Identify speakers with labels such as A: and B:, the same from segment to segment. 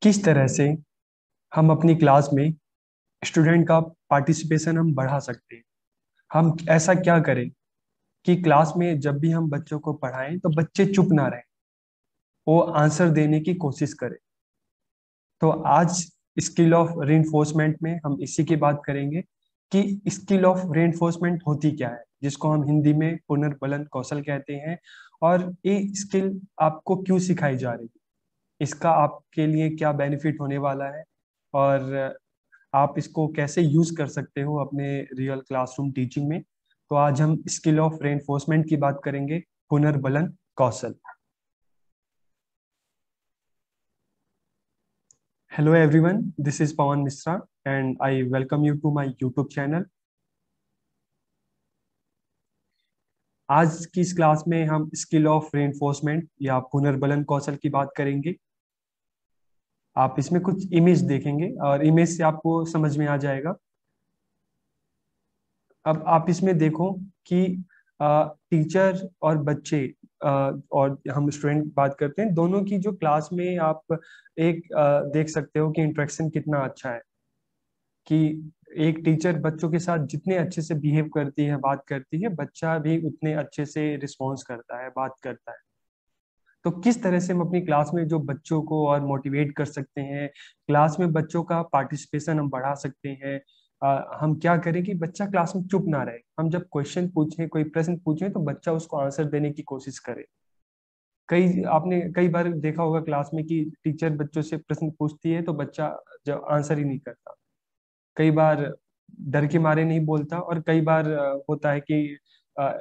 A: किस तरह से हम अपनी क्लास में स्टूडेंट का पार्टिसिपेशन हम बढ़ा सकते हैं। हम ऐसा क्या करें कि क्लास में जब भी हम बच्चों को पढ़ाएं तो बच्चे चुप ना रहें, वो आंसर देने की कोशिश करें। तो आज स्किल ऑफ रेनफोर्समेंट में हम इसी की बात करेंगे कि स्किल ऑफ रेनफोर्समेंट होती क्या है, जिसको हम हिंदी में पुनर्बलन कौशल कहते हैं। और ये स्किल आपको क्यों सिखाई जा रही है, इसका आपके लिए क्या बेनिफिट होने वाला है, और आप इसको कैसे यूज कर सकते हो अपने रियल क्लासरूम टीचिंग में। तो आज हम स्किल ऑफ रेनफोर्समेंट की बात करेंगे, पुनर्बलन कौशल। Hello everyone, this is Pawan Mishra and I welcome you to my YouTube channel. आज की इस क्लास में हम स्किल ऑफ रेनफोर्समेंट या पुनर्बलन कौशल की बात करेंगे। आप इसमें कुछ इमेज देखेंगे और इमेज से आपको समझ में आ जाएगा। अब आप इसमें देखो कि टीचर और बच्चे, और हम स्टूडेंट बात करते हैं, दोनों की जो क्लास में आप एक देख सकते हो कि इंटरेक्शन कितना अच्छा है। कि एक टीचर बच्चों के साथ जितने अच्छे से बिहेव करती है, बात करती है, बच्चा भी उतने अच्छे से रिस्पॉन्स करता है, बात करता है। तो किस तरह से हम अपनी क्लास में जो बच्चों को और मोटिवेट कर सकते हैं, क्लास में बच्चों का पार्टिसिपेशन हम बढ़ा सकते हैं। हम क्या करें कि बच्चा क्लास में चुप ना रहे। हम जब क्वेश्चन पूछें, कोई प्रश्न पूछें, तो बच्चा उसको आंसर देने की कोशिश करे। कई आपने कई बार देखा होगा क्लास में कि टीचर बच्चों से प्रश्न पूछती है तो बच्चा जब आंसर ही नहीं करता। कई बार डर के मारे नहीं बोलता, और कई बार होता है कि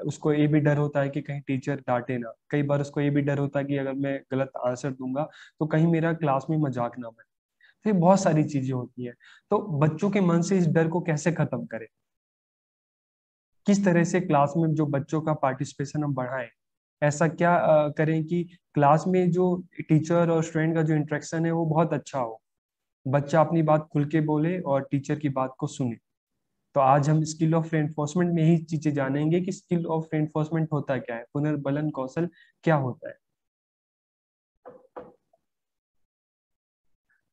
A: उसको ये भी डर होता है कि कहीं टीचर डांटे ना। कई बार उसको ये भी डर होता है कि अगर मैं गलत आंसर दूंगा तो कहीं मेरा क्लास में मजाक ना बने। तो ये बहुत सारी चीजें होती है। तो बच्चों के मन से इस डर को कैसे खत्म करें, किस तरह से क्लास में जो बच्चों का पार्टिसिपेशन हम बढ़ाएं। ऐसा क्या करें कि क्लास में जो टीचर और स्टूडेंट का जो इंटरेक्शन है वो बहुत अच्छा हो, बच्चा अपनी बात खुल के बोले और टीचर की बात को सुने। तो आज हम स्किल ऑफ रेनफोर्समेंट में ही चीजें जानेंगे कि स्किल ऑफ रेनफोर्समेंट होता क्या है, पुनर्बलन कौशल क्या होता है।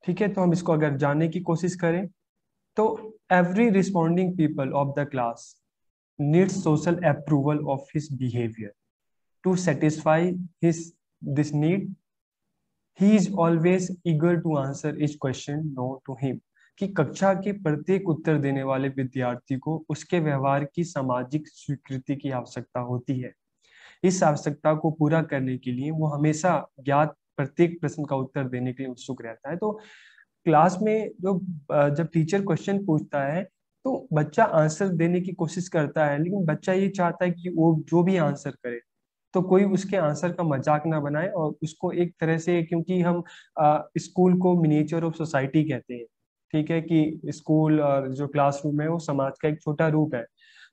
A: ठीक है, तो हम इसको अगर जानने की कोशिश करें तो every responding people of the class needs social approval of his behaviour. To satisfy his this need, he is always eager to answer each question know to him. कि कक्षा के प्रत्येक उत्तर देने वाले विद्यार्थी को उसके व्यवहार की सामाजिक स्वीकृति की आवश्यकता होती है। इस आवश्यकता को पूरा करने के लिए वो हमेशा ज्ञात प्रत्येक प्रश्न का उत्तर देने के लिए उत्सुक रहता है। तो क्लास में जो जब टीचर क्वेश्चन पूछता है तो बच्चा आंसर देने की कोशिश करता है, लेकिन बच्चा ये चाहता है कि वो जो भी आंसर करे तो कोई उसके आंसर का मजाक ना बनाए, और उसको एक तरह से, क्योंकि हम स्कूल को मिनिएचर ऑफ सोसाइटी कहते हैं। ठीक है, कि स्कूल और जो क्लासरूम है वो समाज का एक छोटा रूप है।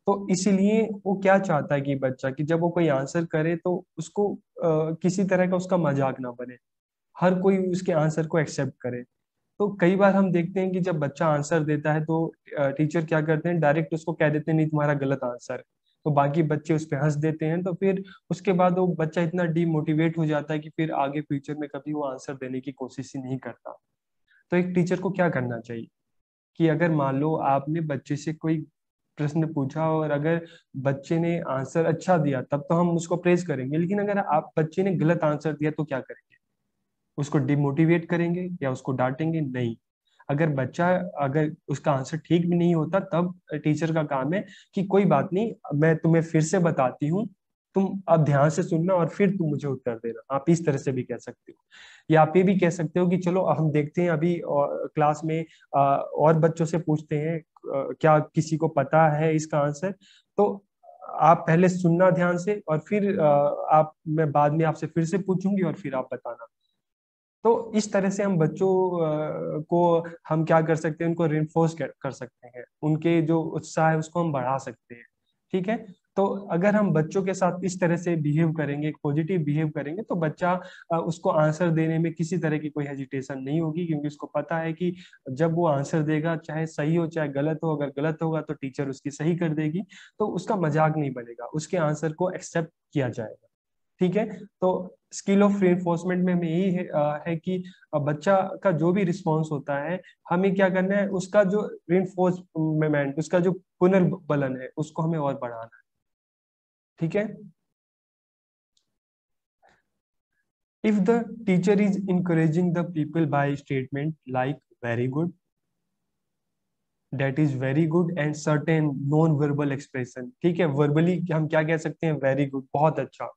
A: तो इसीलिए वो क्या चाहता है कि बच्चा, कि जब वो कोई आंसर करे तो उसको किसी तरह का उसका मजाक ना बने, हर कोई उसके आंसर को एक्सेप्ट करे। तो कई बार हम देखते हैं कि जब बच्चा आंसर देता है तो टीचर क्या करते हैं, डायरेक्ट उसको कह देते हैं नहीं तुम्हारा गलत आंसर है। तो बाकी बच्चे उस पर हंस देते हैं, तो फिर उसके बाद वो बच्चा इतना डीमोटिवेट हो जाता है कि फिर आगे फ्यूचर में कभी वो आंसर देने की कोशिश ही नहीं करता। तो एक टीचर को क्या करना चाहिए कि अगर मान लो आपने बच्चे से कोई प्रश्न पूछा और अगर बच्चे ने आंसर अच्छा दिया तब तो हम उसको प्रेज करेंगे, लेकिन अगर आप बच्चे ने गलत आंसर दिया तो क्या करेंगे? उसको डिमोटिवेट करेंगे या उसको डांटेंगे? नहीं। अगर बच्चा, अगर उसका आंसर ठीक भी नहीं होता तब टीचर का काम है कि कोई बात नहीं, मैं तुम्हें फिर से बताती हूँ, तुम अब ध्यान से सुनना और फिर तुम मुझे उत्तर देना। आप इस तरह से भी कह सकते हो। या आप ये भी कह सकते हो कि चलो हम देखते हैं अभी क्लास में और बच्चों से पूछते हैं, क्या किसी को पता है इसका आंसर। तो आप पहले सुनना ध्यान से और फिर आप मैं बाद में आपसे फिर से पूछूंगी और फिर आप बताना। तो इस तरह से हम बच्चों को हम क्या कर सकते हैं, उनको रिइंफोर्स कर सकते हैं, उनके जो उत्साह है उसको हम बढ़ा सकते हैं। ठीक है। तो अगर हम बच्चों के साथ इस तरह से बिहेव करेंगे, पॉजिटिव बिहेव करेंगे, तो बच्चा उसको आंसर देने में किसी तरह की कोई हेजिटेशन नहीं होगी, क्योंकि उसको पता है कि जब वो आंसर देगा, चाहे सही हो चाहे गलत हो, अगर गलत होगा तो टीचर उसकी सही कर देगी, तो उसका मजाक नहीं बनेगा, उसके आंसर को एक्सेप्ट किया जाएगा। ठीक है। तो स्किल ऑफ रेनफोर्समेंट में हमें यही है कि बच्चा का जो भी रिस्पॉन्स होता है, हमें क्या करना है, उसका जो रेनफोर्समेंट, उसका जो पुनर्बलन है, उसको हमें और बढ़ाना है। ठीक है। If the teacher is encouraging the people by statement like very good, that is very good, and certain non verbal expression, ठीक है, वर्बली हम क्या कह सकते हैं, वेरी गुड, बहुत अच्छा।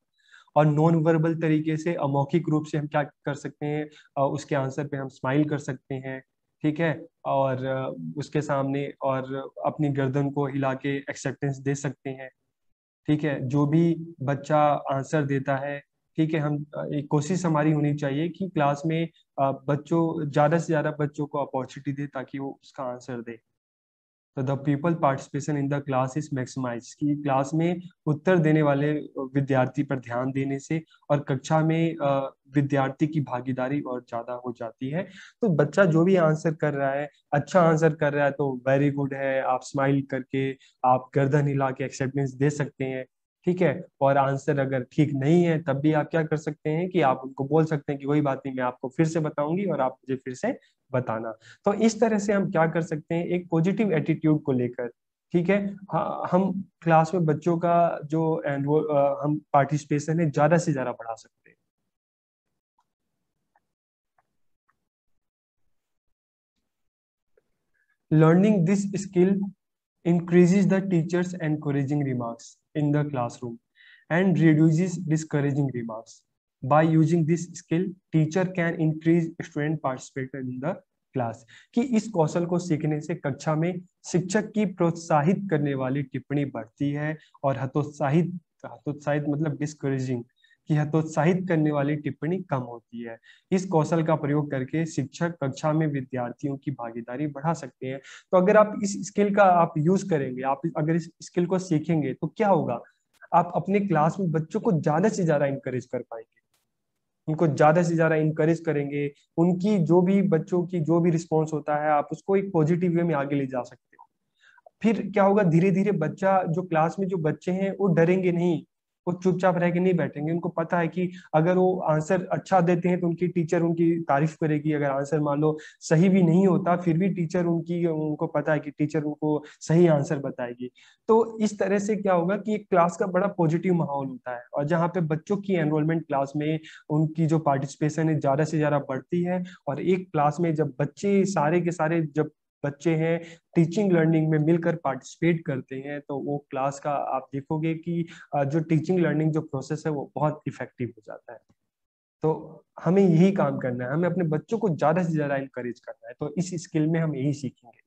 A: और नॉन वर्बल तरीके से अमौखिक रूप से हम क्या कर सकते हैं, उसके आंसर पे हम स्माइल कर सकते हैं। ठीक है। और उसके सामने और अपनी गर्दन को हिला के एक्सेप्टेंस दे सकते हैं। ठीक है। जो भी बच्चा आंसर देता है, ठीक है, हम एक कोशिश हमारी होनी चाहिए कि क्लास में बच्चों, ज्यादा से ज्यादा बच्चों को अपॉर्चुनिटी दे ताकि वो उसका आंसर दे। तो the people participation in the class is maximize, की क्लास में उत्तर देने वाले विद्यार्थी पर ध्यान देने से और कक्षा में विद्यार्थी की भागीदारी और ज्यादा हो जाती है। तो बच्चा जो भी आंसर कर रहा है, अच्छा आंसर कर रहा है तो वेरी गुड है, आप स्माइल करके, आप गर्दन हिला के एक्सेप्टेंस दे सकते हैं। ठीक है। और आंसर अगर ठीक नहीं है तब भी आप क्या कर सकते हैं कि आप उनको बोल सकते हैं कि कोई बात नहीं, मैं आपको फिर से बताऊंगी और आप मुझे फिर से बताना। तो इस तरह से हम क्या कर सकते हैं, एक पॉजिटिव एटीट्यूड को लेकर, ठीक है, हम क्लास में बच्चों का जो हम पार्टिसिपेशन है ज्यादा से ज्यादा बढ़ा सकते हैं। Learning this skill increases the teacher's encouraging remarks in the classroom and reduces discouraging remarks. By using this skill, teacher can increase student participation in the class। कि इस कौशल को सीखने से कक्षा में शिक्षक की प्रोत्साहित करने वाली टिप्पणी बढ़ती है और हतोत्साहित, हतोत्साहित मतलब डिस्करेजिंग, कि हतोत्साहित करने वाली टिप्पणी कम होती है। इस कौशल का प्रयोग करके शिक्षक कक्षा में विद्यार्थियों की भागीदारी बढ़ा सकते हैं। तो अगर आप इस स्किल का आप यूज करेंगे, आप अगर इस स्किल को सीखेंगे तो क्या होगा, आप अपने क्लास में बच्चों को ज्यादा से ज्यादा इंकरेज कर पाएंगे, उनको ज्यादा से ज्यादा इंकरेज करेंगे। उनकी जो भी, बच्चों की जो भी रिस्पॉन्स होता है, आप उसको एक पॉजिटिव वे में आगे ले जा सकते हो। फिर क्या होगा, धीरे धीरे बच्चा, जो क्लास में जो बच्चे हैं वो डरेंगे नहीं, वो चुपचाप रह के नहीं बैठेंगे। उनको पता है कि अगर वो आंसर अच्छा देते हैं तो उनकी टीचर उनकी तारीफ करेगी, अगर आंसर मान लो सही भी नहीं होता फिर भी टीचर उनकी, उनको पता है कि टीचर उनको सही आंसर बताएगी। तो इस तरह से क्या होगा कि एक क्लास का बड़ा पॉजिटिव माहौल होता है, और जहाँ पे बच्चों की एनरोलमेंट क्लास में, उनकी जो पार्टिसिपेशन है ज्यादा से ज्यादा बढ़ती है। और एक क्लास में जब बच्चे सारे के सारे, जब बच्चे हैं टीचिंग लर्निंग में मिलकर पार्टिसिपेट करते हैं, तो वो क्लास का आप देखोगे कि जो टीचिंग लर्निंग जो प्रोसेस है वो बहुत इफेक्टिव हो जाता है। तो हमें यही काम करना है, हमें अपने बच्चों को ज्यादा से ज्यादा इंकरेज करना है, तो इस स्किल में हम यही सीखेंगे।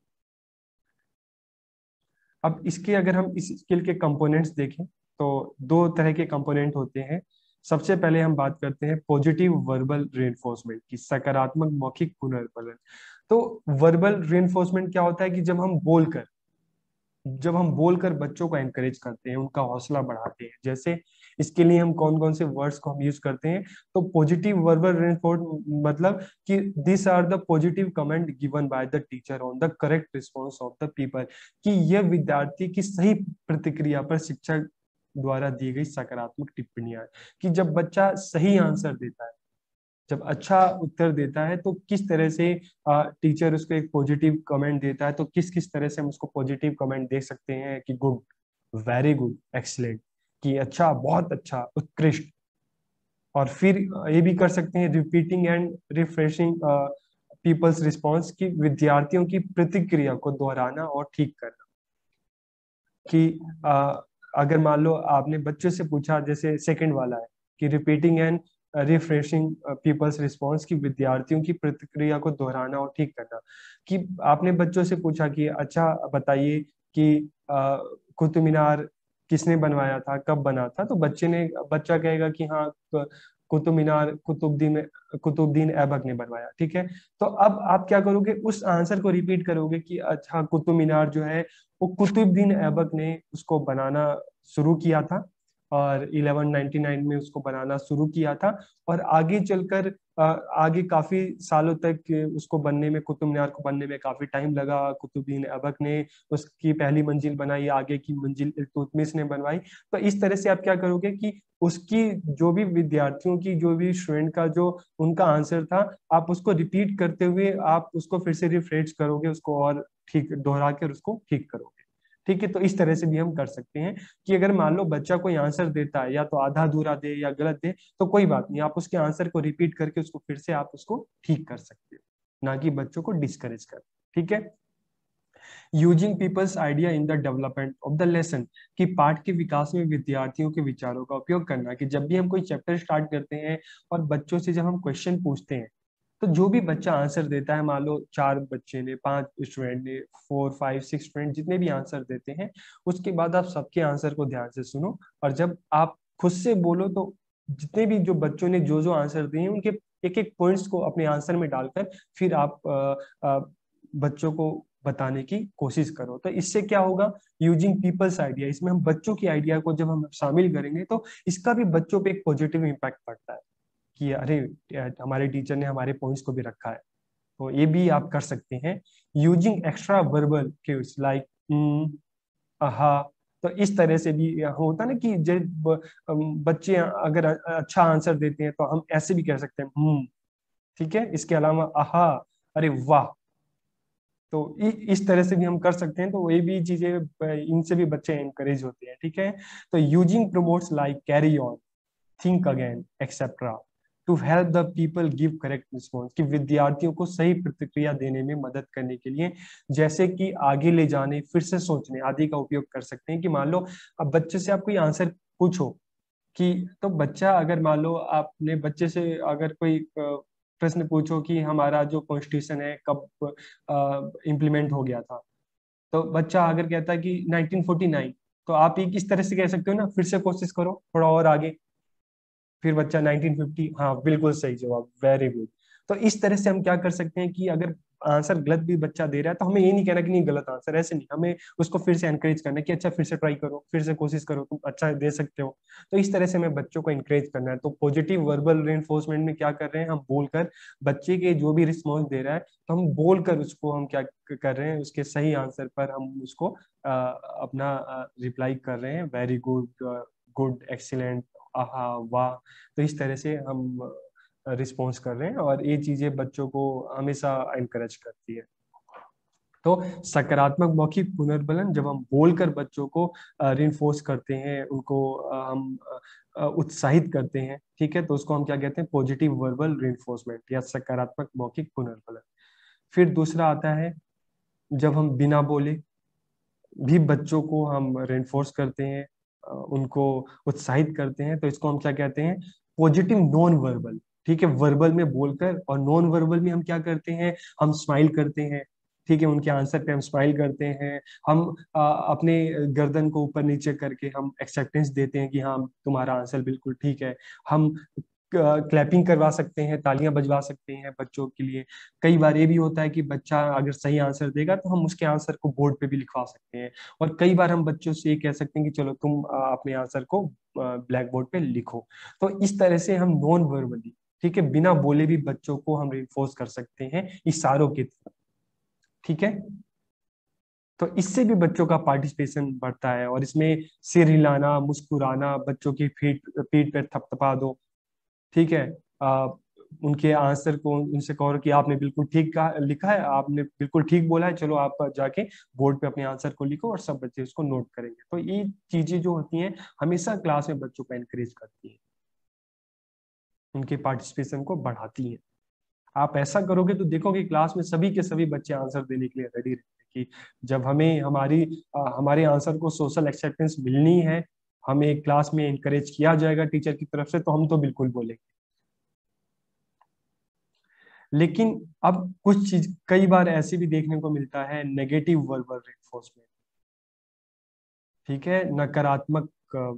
A: अब इसके, अगर हम इस स्किल के कंपोनेंट्स देखें तो दो तरह के कंपोनेंट होते हैं। सबसे पहले हम बात करते हैं पॉजिटिव वर्बल रेनफोर्समेंट की, सकारात्मक मौखिक पुनर्बलन। तो वर्बल रेनफोर्समेंट क्या होता है कि जब हम बोलकर बच्चों को एनकरेज करते हैं, उनका हौसला बढ़ाते हैं। जैसे इसके लिए हम कौन कौन से वर्ड्स को हम यूज करते हैं, तो पॉजिटिव वर्बल रेनफोर्स मतलब कि this are the positive comment given by the teacher on the correct response of the people, कि यह विद्यार्थी की सही प्रतिक्रिया पर शिक्षक द्वारा दी गई सकारात्मक टिप्पणियां। कि जब बच्चा सही आंसर देता है, जब अच्छा उत्तर देता है, तो किस तरह से टीचर उसको एक पॉजिटिव कमेंट देता है, तो किस किस तरह से हम उसको पॉजिटिव कमेंट दे सकते हैं कि गुड, वेरी गुड, एक्सीलेंट, कि अच्छा, बहुत अच्छा, उत्कृष्ट। और फिर ये भी कर सकते हैं repeating and refreshing people's response, की विद्यार्थियों की प्रतिक्रिया को दोहराना और ठीक करना। कि अगर मान लो आपने बच्चों से पूछा, जैसे सेकंड वाला है कि repeating and refreshing people's response, की विद्यार्थियों की प्रतिक्रिया को दोहराना और ठीक करना। कि आपने बच्चों से पूछा कि अच्छा बताइए कि कुतुब मीनार किसने बनवाया था, कब बना था, तो बच्चा कहेगा कि हाँ, कुतुब मीनार कुतुबुद्दीन ऐबक ने बनवाया। ठीक है। तो अब आप क्या करोगे, उस आंसर को रिपीट करोगे कि अच्छा, कुतुब मीनार जो है वो कुतुबुद्दीन ऐबक ने उसको बनाना शुरू किया था, और 1199 में उसको बनाना शुरू किया था। और आगे चलकर आगे काफी सालों तक उसको बनने में, कुतुब मीनार को बनने में काफी टाइम लगा। कुतुबुद्दीन ऐबक ने उसकी पहली मंजिल बनाई, आगे की मंजिल इल्तुतमिश ने बनवाई। तो इस तरह से आप क्या करोगे कि उसकी जो भी विद्यार्थियों की, जो भी स्टूडेंट का जो उनका आंसर था, आप उसको रिपीट करते हुए आप उसको फिर से रिफ्रेश करोगे, उसको और ठीक दोहरा कर उसको ठीक करोगे। ठीक है, तो इस तरह से भी हम कर सकते हैं कि अगर मान लो बच्चा कोई आंसर देता है, या तो आधा अधूरा दे या गलत दे, तो कोई बात नहीं, आप उसके आंसर को रिपीट करके उसको फिर से आप उसको ठीक कर सकते हो, ना कि बच्चों को डिस्करेज कर। ठीक है। Using people's idea in the development of the lesson, कि पाठ के विकास में विद्यार्थियों के विचारों का उपयोग करना, कि जब भी हम कोई चैप्टर स्टार्ट करते हैं और बच्चों से जब हम क्वेश्चन पूछते हैं, तो जो भी बच्चा आंसर देता है, मान लो 4 बच्चे ने, 5 स्टूडेंट ने, 4 5 6 स्टूडेंट जितने भी आंसर देते हैं, उसके बाद आप सबके आंसर को ध्यान से सुनो, और जब आप खुद से बोलो तो जितने भी जो बच्चों ने जो जो आंसर दिए हैं, उनके एक एक पॉइंट्स को अपने आंसर में डालकर फिर आप बच्चों को बताने की कोशिश करो। तो इससे क्या होगा, यूजिंग पीपल्स आइडिया, इसमें हम बच्चों की आइडिया को जब हम शामिल करेंगे तो इसका भी बच्चों पे एक पॉजिटिव इम्पैक्ट पड़ता है कि अरे हमारे टीचर ने हमारे पॉइंट्स को भी रखा है। तो ये भी आप कर सकते हैं। Using extra verbal cues like aha. तो इस तरह से भी होता है ना कि जब बच्चे अगर अच्छा आंसर देते हैं तो हम ऐसे भी कह सकते हैं ठीक है। इसके अलावा आहा, अरे वाह। तो इस तरह से भी हम कर सकते हैं। तो ये भी चीजें इनसे भी बच्चे एनकरेज होते हैं। ठीक है। तो using prompts like carry on, think again etcetera to help the people give correct response, कि विद्यार्थियों को सही प्रतिक्रिया देने में मदद करने के लिए, जैसे कि आगे ले जाने, फिर से सोचने आदि का उपयोग कर सकते हैं। कि मान लो अब बच्चे से आप कोई आंसर पूछो कि, तो बच्चा अगर मान लो आपने बच्चे से अगर कोई प्रश्न पूछो कि हमारा जो कॉन्स्टिट्यूशन है कब इम्प्लीमेंट हो गया था, तो बच्चा अगर कहता है कि 1949, तो आप एक इस तरह से कह सकते हो ना, फिर से कोशिश करो थोड़ा और आगे। फिर बच्चा 1950, हाँ बिल्कुल सही जवाब, वेरी गुड। तो इस तरह से हम क्या कर सकते हैं कि अगर आंसर गलत भी बच्चा दे रहा है तो हमें ये नहीं कहना कि नहीं गलत आंसर, ऐसे नहीं, हमें उसको फिर से एनकरेज करना है कि अच्छा फिर से ट्राई करो, फिर से कोशिश करो, तुम अच्छा दे सकते हो। तो इस तरह से हमें बच्चों को एनकरेज करना है। तो पॉजिटिव वर्बल रेनफोर्समेंट में क्या कर रहे हैं, हम बोलकर बच्चे के जो भी रिस्पॉन्स दे रहा है, तो हम बोलकर उसको हम क्या कर रहे हैं, उसके सही आंसर पर हम उसको अपना रिप्लाई कर रहे हैं, वेरी गुड, गुड, एक्सीलेंट, आहा, वाह। तो इस तरह से हम रिस्पॉन्स कर रहे हैं, और ये चीजें बच्चों को हमेशा एनकरेज करती है। तो सकारात्मक मौखिक पुनर्बलन, जब हम बोलकर बच्चों को रिइंफोर्स करते हैं, उनको हम उत्साहित करते हैं, ठीक है, तो उसको हम क्या कहते हैं, पॉजिटिव वर्बल रिइंफोर्समेंट या सकारात्मक मौखिक पुनर्बलन। फिर दूसरा आता है, जब हम बिना बोले भी बच्चों को हम रेनफोर्स करते हैं, उनको उत्साहित करते हैं, तो इसको हम क्या कहते हैं, पॉजिटिव नॉन वर्बल। ठीक है, वर्बल में बोलकर, और नॉन वर्बल में हम क्या करते हैं, हम स्माइल करते हैं। ठीक है, उनके आंसर पे हम स्माइल करते हैं, हम अपने गर्दन को ऊपर नीचे करके हम एक्सेप्टेंस देते हैं कि हाँ तुम्हारा आंसर बिल्कुल ठीक है। हम क्लैपिंग करवा सकते हैं, तालियां बजवा सकते हैं बच्चों के लिए। कई बार ये भी होता है कि बच्चा अगर सही आंसर देगा तो हम उसके आंसर को बोर्ड पे भी लिखवा सकते हैं। और कई बार हम बच्चों से ये कह सकते हैं कि चलो तुम अपने आंसर को ब्लैक बोर्ड पे लिखो। तो इस तरह से हम नॉन वर्बली, ठीक है, बिना बोले भी बच्चों को हम रिइंफोर्स कर सकते हैं इशारों के थ्रू। ठीक है, तो इससे भी बच्चों का पार्टिसिपेशन बढ़ता है। और इसमें सिर हिलाना, मुस्कुराना, बच्चों की पीठ पीठ पे थपथपा दो। ठीक है, उनके आंसर को उनसे कहो कि आपने बिल्कुल ठीक कहा, लिखा है, आपने बिल्कुल ठीक बोला है, चलो आप जाके बोर्ड पे अपने आंसर को लिखो, और सब बच्चे उसको नोट करेंगे। तो ये चीजें जो होती हैं हमेशा क्लास में बच्चों को एनकरेज करती हैं, उनके पार्टिसिपेशन को बढ़ाती हैं। आप ऐसा करोगे तो देखोगे क्लास में सभी के सभी बच्चे आंसर देने के लिए रेडी रहते हैं, कि जब हमें हमारे आंसर को सोशल एक्सेप्टेंस मिलनी है, हमें क्लास में इनकरेज किया जाएगा टीचर की तरफ से, तो हम तो बिल्कुल बोलेंगे। लेकिन अब कुछ चीज कई बार ऐसे भी देखने को मिलता है, नेगेटिव वर्बल रेनफोर्समेंट। ठीक है, नकारात्मक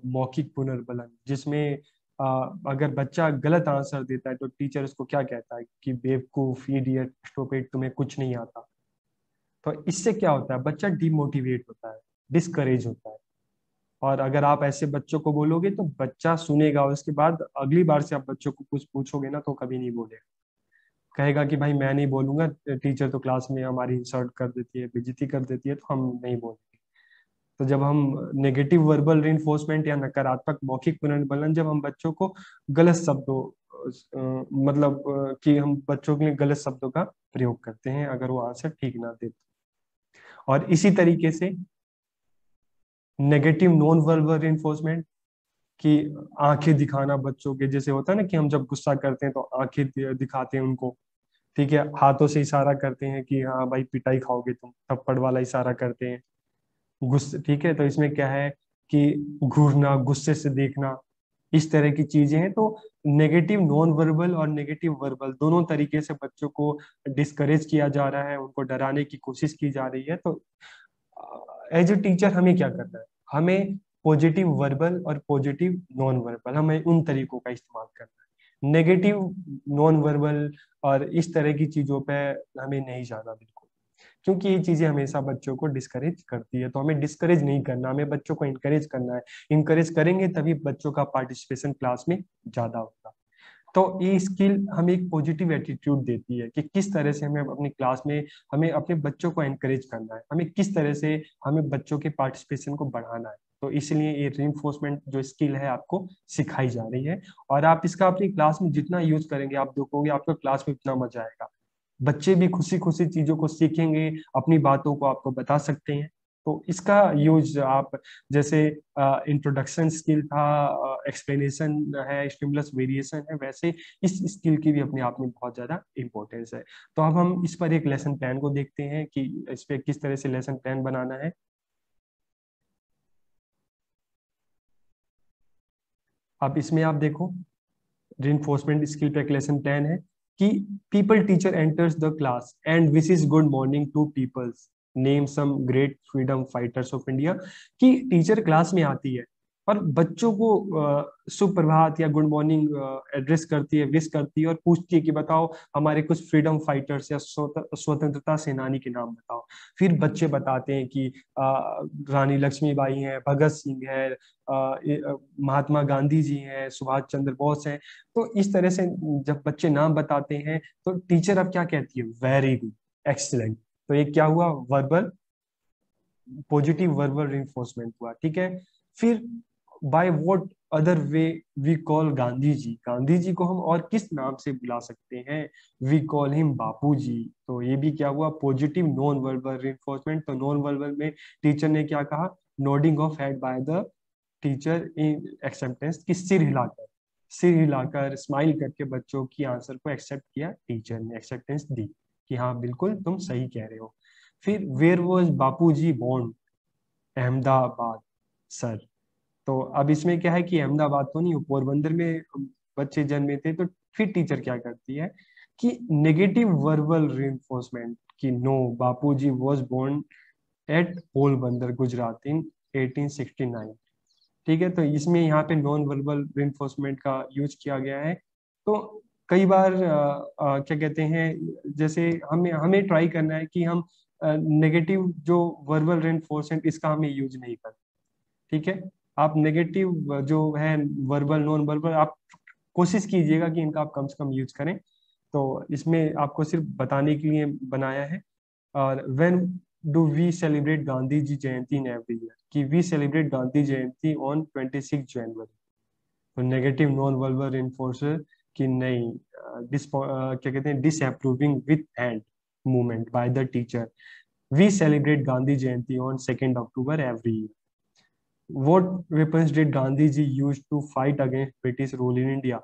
A: मौखिक पुनर्बलन, जिसमें अगर बच्चा गलत आंसर देता है तो टीचर उसको क्या कहता है कि बेवकूफ, इडियट, स्टूपिड, तुम्हें कुछ नहीं आता। तो इससे क्या होता है, बच्चा डिमोटिवेट होता है, डिस्करेज होता है। और अगर आप ऐसे बच्चों को बोलोगे तो बच्चा सुनेगा, उसके बाद अगली बार से आप बच्चों को कुछ पूछोगे ना तो कभी नहीं बोलेगा, कहेगा कि भाई मैं नहीं बोलूंगा, टीचर तो क्लास में हमारी इंसल्ट कर देती है, बेइज्जती कर देती है, तो हम नहीं बोलेंगे। तो जब हम नेगेटिव वर्बल रिइंफोर्समेंट या नकारात्मक मौखिक पुनर्बलन, जब हम बच्चों को गलत शब्दों मतलब कि हम बच्चों के लिए गलत शब्दों का प्रयोग करते हैं अगर वो आंसर ठीक ना दे तो। और इसी तरीके से नेगेटिव नॉन वर्बल रिइंफोर्समेंट, कि आंखें दिखाना बच्चों के, जैसे होता है ना कि हम जब गुस्सा करते हैं तो आंखें दिखाते हैं उनको, ठीक है, हाथों से इशारा करते हैं कि हाँ भाई पिटाई खाओगे तुम, थप्पड़ वाला इशारा करते हैं, गुस्से, ठीक है, तो इसमें क्या है कि घूरना, गुस्से से देखना, इस तरह की चीजें हैं। तो नेगेटिव नॉन वर्बल और नेगेटिव वर्बल दोनों तरीके से बच्चों को डिस्करेज किया जा रहा है, उनको डराने की कोशिश की जा रही है। तो एज ए टीचर हमें क्या करना है, हमें पॉजिटिव वर्बल और पॉजिटिव नॉन वर्बल, हमें उन तरीकों का इस्तेमाल करना है। नेगेटिव नॉन वर्बल और इस तरह की चीजों पे हमें नहीं जाना बिल्कुल, क्योंकि ये चीजें हमेशा बच्चों को डिस्करेज करती है। तो हमें डिस्करेज नहीं करना, हमें बच्चों को इंकरेज करना है। इंकरेज करेंगे तभी बच्चों का पार्टिसिपेशन क्लास में ज्यादा होगा। तो ये स्किल हमें एक पॉजिटिव एटीट्यूड देती है कि किस तरह से हमें अपनी क्लास में, हमें अपने बच्चों को एनकरेज करना है, हमें किस तरह से हमें बच्चों के पार्टिसिपेशन को बढ़ाना है। तो इसलिए ये रीइंफोर्समेंट जो स्किल है आपको सिखाई जा रही है, और आप इसका अपनी क्लास में जितना यूज करेंगे आप देखोगे आपको क्लास में इतना मजा आएगा, बच्चे भी खुशी खुशी चीजों को सीखेंगे, अपनी बातों को आपको बता सकते हैं। तो इसका यूज आप, जैसे इंट्रोडक्शन स्किल था, एक्सप्लेनेशन है, स्टिमुलस वेरिएशन है, वैसे इस स्किल की भी अपने आप में बहुत ज्यादा इंपॉर्टेंस है। तो अब हम इस पर एक लेसन प्लान को देखते हैं कि इस पे किस तरह से लेसन प्लान बनाना है। अब इसमें आप देखो, reinforcement स्किल पे एक लेसन प्लान है कि people teacher enters the class and wishes good morning to people's, name some great freedom fighters of India. कि टीचर क्लास में आती है और बच्चों को सुप्रभात या गुड मॉर्निंग एड्रेस करती है, विश करती है, और पूछती है कि बताओ हमारे कुछ फ्रीडम फाइटर्स या स्वतंत्रता सेनानी के नाम बताओ। फिर बच्चे बताते हैं कि रानी लक्ष्मीबाई हैं, भगत सिंह है, महात्मा गांधी जी हैं, सुभाष चंद्र बोस हैं। तो इस तरह से जब बच्चे नाम बताते हैं तो टीचर अब क्या कहती है, वेरी गुड, एक्सीलेंट। तो ये क्या हुआ, वर्बल, पॉजिटिव वर्बल रिइंफोर्समेंट हुआ, ठीक है। फिर by what other way we call Gandhi ji, Gandhi ji को हम और किस नाम से बुला सकते हैं, we call him Bapu ji. तो ये भी क्या हुआ, पॉजिटिव नॉन वर्बल रिइंफोर्समेंट। तो नॉन वर्बल में टीचर ने क्या कहा, nodding of head by the teacher in acceptance, की सिर हिलाकर, सिर हिलाकर स्माइल करके बच्चों की आंसर को एक्सेप्ट किया, टीचर ने एक्सेप्टेंस दी कि हाँ बिल्कुल तुम सही कह रहे हो। फिर where was Bapuji born, Ahmedabad sir. तो अब इसमें क्या है कि अहमदाबाद तो नहीं, पोरबंदर में बच्चे जन्मे थे। तो फिर टीचर क्या करती है कि नेगेटिव वर्बल रिइंफोर्समेंट, कि no, Bapuji was born at Porbandar Gujarat in 1869। ठीक है, तो इसमें यहाँ पे नॉन वर्बल रिइंफोर्समेंट का यूज किया गया है। तो कई बार क्या कहते हैं, जैसे हमें हमें ट्राई करना है कि हम नेगेटिव जो वर्बल रिइंफोर्समेंट इसका हमें यूज नहीं करना, ठीक है। आप नेगेटिव जो है वर्बल नॉन वर्बल, आप कोशिश कीजिएगा कि इनका आप कम से कम यूज करें। तो इसमें आपको सिर्फ बताने के लिए बनाया है। और when do we celebrate Gandhi ji Jayanti in every year, कि we celebrate Gandhi Jayanti on 26 January. तो नेगेटिव नॉन वर्बल इन्फोर्सर, कि नहीं, क्या कहते हैं, disapproving with hand movement by the teacher, we celebrate Gandhi Jayanti on 2 October every year. What weapons did Gandhi ji use to fight against British rule in India?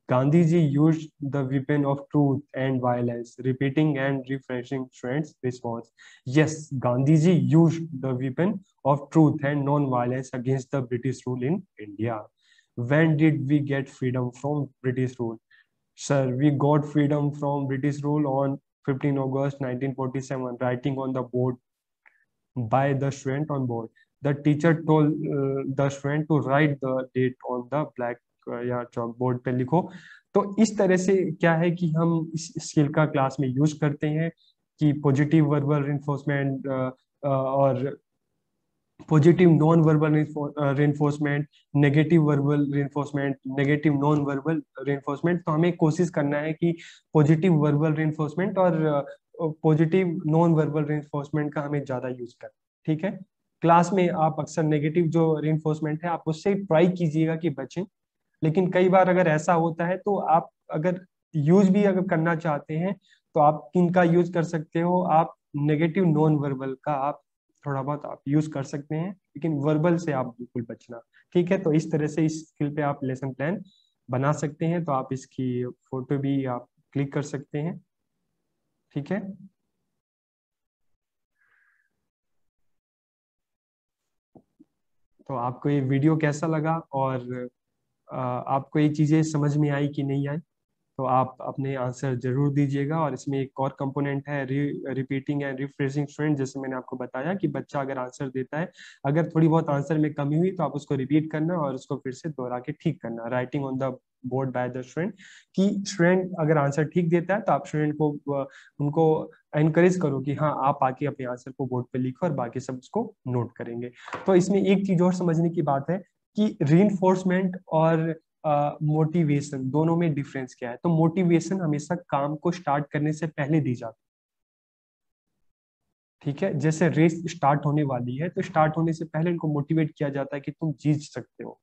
A: Gandhi ji used the weapon of truth and violence, repeating and refreshing students' response. Yes, Gandhi ji used the weapon of truth and non-violence against the British rule in India. When did we get freedom from British rule? Sir, we got freedom from British rule on 15 August 1947, writing on the board by the student on board. The teacher told the student to write the date on the black या chalk board पे लिखो। तो इस तरह से क्या है कि हम इस स्किल का क्लास में यूज करते हैं कि पॉजिटिव वर्बल रिइंफोर्समेंट और positive non verbal reinforcement, negative verbal reinforcement, negative non verbal reinforcement. तो हमें कोशिश करना है कि पॉजिटिव वर्बल रेनफोर्समेंट और पॉजिटिव नॉन वर्बल रेनफोर्समेंट का हमें ज्यादा यूज करना है। ठीक है, क्लास में आप अक्सर नेगेटिव जो रेनफोर्समेंट है आप उससे ट्राई कीजिएगा कि बचें, लेकिन कई बार अगर ऐसा होता है तो आप अगर यूज भी अगर करना चाहते हैं तो आप किन का यूज कर सकते हो, आप नेगेटिव नॉन वर्बल का आप थोड़ा बहुत आप यूज कर सकते हैं, लेकिन वर्बल से आप बिल्कुल बचना। ठीक है, तो इस तरह से इस स्किल पे आप लेसन प्लान बना सकते हैं। तो आप इसकी फोटो भी आप क्लिक कर सकते हैं। ठीक है, तो आपको ये वीडियो कैसा लगा और आपको ये चीजें समझ में आई कि नहीं आई, तो आप अपने आंसर जरूर दीजिएगा। और इसमें एक और कंपोनेंट है रिपीटिंग एंड रिफ्रेशिंग स्टूडेंट। जैसे मैंने आपको बताया कि बच्चा अगर आंसर देता है, अगर थोड़ी बहुत आंसर में कमी हुई तो आप उसको रिपीट करना और उसको फिर से दोहरा के ठीक करना, writing on the board by the student. कि स्टूडेंट अगर आंसर ठीक देता है तो आप स्टूडेंट को उनको एनकरेज करो कि हाँ आप आके अपने आंसर को बोर्ड पे लिखो और बाकी सब उसको नोट करेंगे। तो इसमें एक चीज और समझने की बात है कि रीइंफोर्समेंट और मोटिवेशन दोनों में डिफरेंस क्या है। तो मोटिवेशन हमेशा काम को स्टार्ट करने से पहले दी जाती है। ठीक है, जैसे रेस स्टार्ट होने वाली है तो स्टार्ट होने से पहले इनको मोटिवेट किया जाता है कि तुम जीत सकते हो।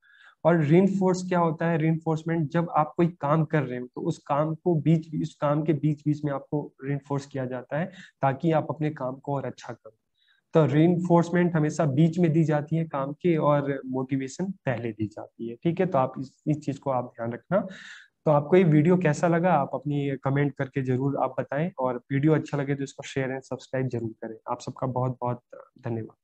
A: और रीइंफोर्स क्या होता है, रीइंफोर्समेंट जब आप कोई काम कर रहे हो तो उस काम को उस काम के बीच बीच में आपको रीइंफोर्स किया जाता है ताकि आप अपने काम को और अच्छा करो। तो रीइंफोर्समेंट हमेशा बीच में दी जाती है काम के, और मोटिवेशन पहले दी जाती है। ठीक है, तो आप इस चीज को आप ध्यान रखना। तो आपको ये वीडियो कैसा लगा आप अपनी कमेंट करके जरूर आप बताएं, और वीडियो अच्छा लगे तो इसको शेयर एंड सब्सक्राइब जरूर करें। आप सबका बहुत बहुत धन्यवाद।